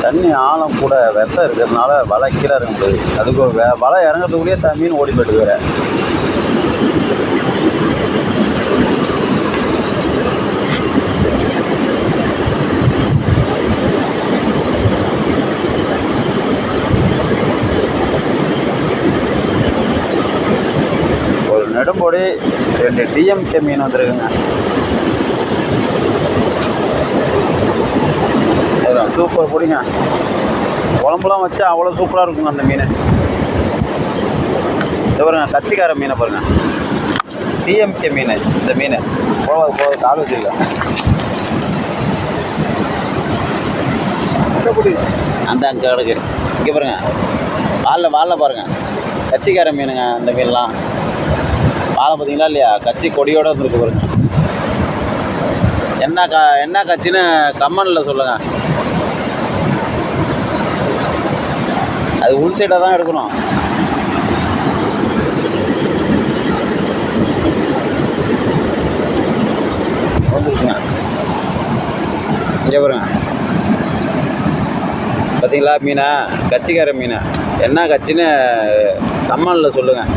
தண்ணி ஆழம் கூட விஷம் இருக்கிறதுனால வலை கீழே இறங்க முடியாது. அதுக்கு வலை இறங்கிறதுக்குள்ளேயே மீன் ஓடி போயிட்டு வேறு. ஒரு நெடும்போடி 2 டிஎம்கே மீன் வந்துருக்குங்க. சூப்பர் பிடிங்க. குழம்புலாம் வச்சா அவ்வளோ சூப்பராக இருக்குங்க அந்த மீன். இது பாருங்க, கச்சிக்கார மீனை பாருங்க, டிஎம்கே மீன். இந்த மீன் போக கால் வச்சுருக்க அந்த அங்கே கிடக்கு. இங்கே பாருங்க, வாலில் பாருங்கள், கச்சிக்கார மீனுங்க. அந்த மீன்லாம் வாழை பார்த்தீங்களா இல்லையா? கச்சி கொடியோடு வந்துருக்கு பாருங்க. என்ன கட்சின்னு கம்மனில் சொல்லுங்கள். அது உள் சைடாக தான் எடுக்கணும். வந்துருச்சுங்க. இங்கே பாருங்க, பார்த்தீங்களா மீனை? கச்சிக்கார மீனை என்ன கட்சின்னு கம்மனில் சொல்லுங்கள்.